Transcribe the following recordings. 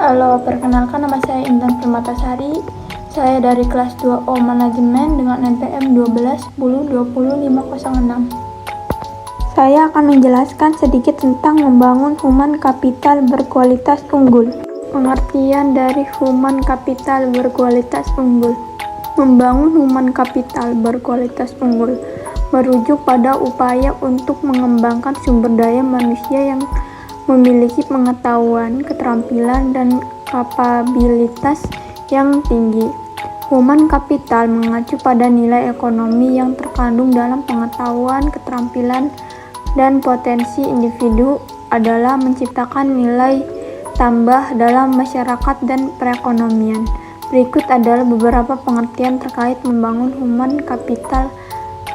Halo, perkenalkan nama saya Intan Permatasari. Saya dari kelas 2O Manajemen dengan NPM 1210200506. Saya akan menjelaskan sedikit tentang membangun human capital berkualitas unggul. Pengertian dari human capital berkualitas unggul. Membangun human capital berkualitas unggul merujuk pada upaya untuk mengembangkan sumber daya manusia yang memiliki pengetahuan, keterampilan, dan kapabilitas yang tinggi. Human capital mengacu pada nilai ekonomi yang terkandung dalam pengetahuan, keterampilan, dan potensi individu adalah menciptakan nilai tambah dalam masyarakat dan perekonomian. Berikut adalah beberapa pengertian terkait membangun human capital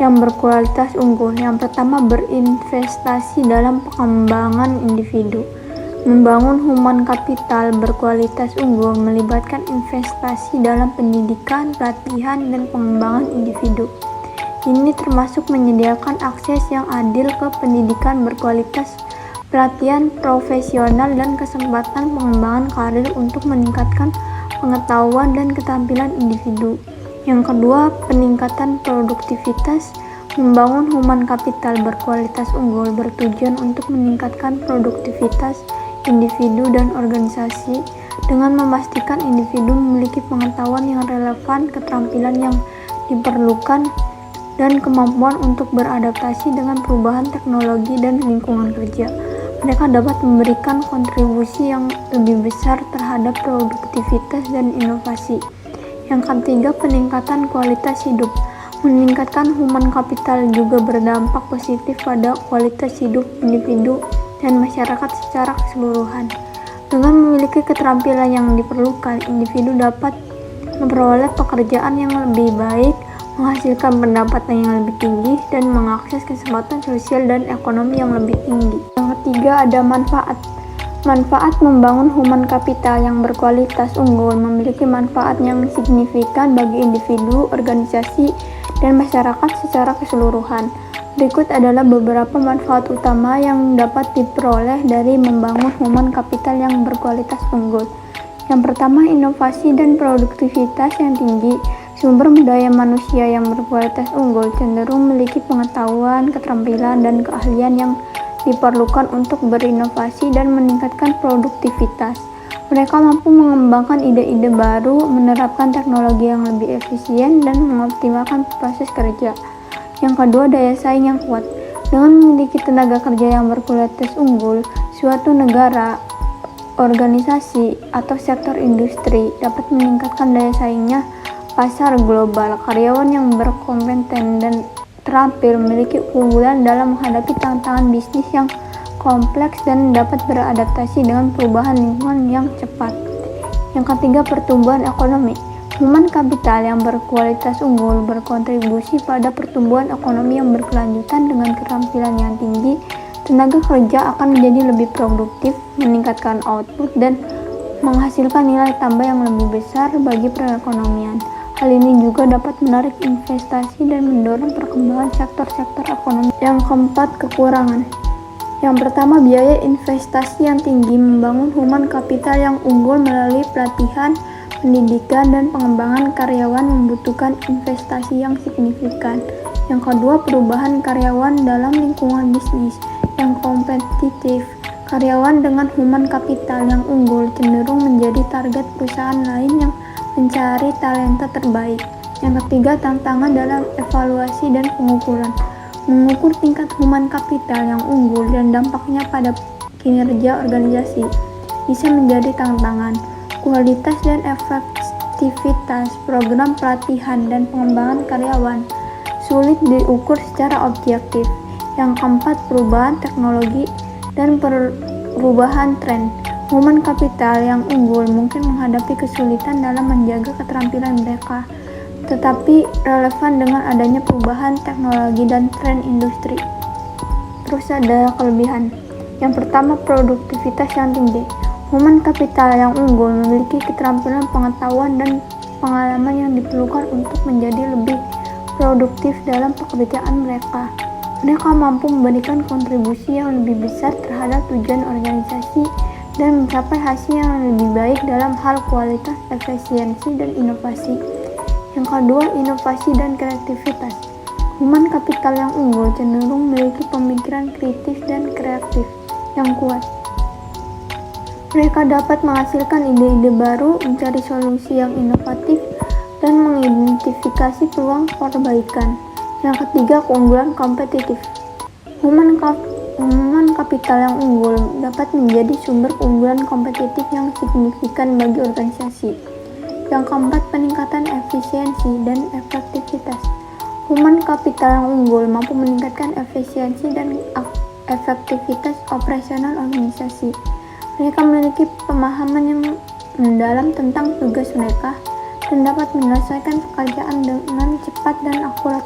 yang berkualitas unggul. Yang pertama, berinvestasi dalam pengembangan individu. Membangun human capital berkualitas unggul melibatkan investasi dalam pendidikan, pelatihan, dan pengembangan individu. Ini termasuk menyediakan akses yang adil ke pendidikan berkualitas, pelatihan profesional, dan kesempatan pengembangan karir untuk meningkatkan pengetahuan dan keterampilan individu. Yang kedua, peningkatan produktivitas. Membangun human capital berkualitas unggul bertujuan untuk meningkatkan produktivitas individu dan organisasi dengan memastikan individu memiliki pengetahuan yang relevan, keterampilan yang diperlukan, dan kemampuan untuk beradaptasi dengan perubahan teknologi dan lingkungan kerja. Mereka dapat memberikan kontribusi yang lebih besar terhadap produktivitas dan inovasi. Yang ketiga, peningkatan kualitas hidup. Meningkatkan human capital juga berdampak positif pada kualitas hidup individu dan masyarakat secara keseluruhan. Dengan memiliki keterampilan yang diperlukan, individu dapat memperoleh pekerjaan yang lebih baik, menghasilkan pendapatan yang lebih tinggi, dan mengakses kesempatan sosial dan ekonomi yang lebih tinggi. Yang ketiga, ada manfaat. Manfaat membangun human capital yang berkualitas unggul memiliki manfaat yang signifikan bagi individu, organisasi, dan masyarakat secara keseluruhan. Berikut adalah beberapa manfaat utama yang dapat diperoleh dari membangun human capital yang berkualitas unggul. Yang pertama, inovasi dan produktivitas yang tinggi. Sumber daya manusia yang berkualitas unggul cenderung memiliki pengetahuan, keterampilan, dan keahlian yang diperlukan untuk berinovasi dan meningkatkan produktivitas. Mereka mampu mengembangkan ide-ide baru, menerapkan teknologi yang lebih efisien, dan mengoptimalkan proses kerja. Yang kedua, daya saing yang kuat. Dengan memiliki tenaga kerja yang berkualitas unggul, suatu negara, organisasi, atau sektor industri dapat meningkatkan daya saingnya pasar global. Karyawan yang berkompeten dan terampil memiliki keunggulan dalam menghadapi tantangan bisnis yang kompleks dan dapat beradaptasi dengan perubahan lingkungan yang cepat. Yang ketiga, pertumbuhan ekonomi. Human capital yang berkualitas unggul berkontribusi pada pertumbuhan ekonomi yang berkelanjutan. Dengan keterampilan yang tinggi, tenaga kerja akan menjadi lebih produktif, meningkatkan output, dan menghasilkan nilai tambah yang lebih besar bagi perekonomian. Hal ini juga dapat menarik investasi dan mendorong perkembangan sektor-sektor ekonomi. Yang keempat, kekurangan. Yang pertama, biaya investasi yang tinggi. Membangun human capital yang unggul melalui pelatihan, pendidikan, dan pengembangan karyawan membutuhkan investasi yang signifikan. Yang kedua, perubahan karyawan dalam lingkungan bisnis yang kompetitif. Karyawan dengan human capital yang unggul cenderung menjadi target perusahaan lain yang mencari talenta terbaik. Yang ketiga, tantangan dalam evaluasi dan pengukuran. Mengukur tingkat human capital yang unggul dan dampaknya pada kinerja organisasi bisa menjadi tantangan. Kualitas dan efektivitas program pelatihan dan pengembangan karyawan sulit diukur secara objektif. Yang keempat, perubahan teknologi dan perubahan tren. Human capital yang unggul mungkin menghadapi kesulitan dalam menjaga keterampilan mereka, tetapi relevan dengan adanya perubahan teknologi dan tren industri. Terus ada kelebihan. Yang pertama, produktivitas yang tinggi. Human capital yang unggul memiliki keterampilan, pengetahuan, dan pengalaman yang diperlukan untuk menjadi lebih produktif dalam pekerjaan mereka. Mereka mampu memberikan kontribusi yang lebih besar terhadap tujuan organisasi dan mencapai hasil yang lebih baik dalam hal kualitas, efisiensi, dan inovasi. Yang kedua, inovasi dan kreativitas. Human capital yang unggul cenderung memiliki pemikiran kritis dan kreatif yang kuat. Mereka dapat menghasilkan ide-ide baru, mencari solusi yang inovatif, dan mengidentifikasi peluang perbaikan. Yang ketiga, keunggulan kompetitif. Human capital yang unggul dapat menjadi sumber keunggulan kompetitif yang signifikan bagi organisasi. Yang keempat, peningkatan efisiensi dan efektivitas. Human capital yang unggul mampu meningkatkan efisiensi dan efektivitas operasional organisasi. Mereka memiliki pemahaman yang mendalam tentang tugas mereka dan dapat menyelesaikan pekerjaan dengan cepat dan akurat.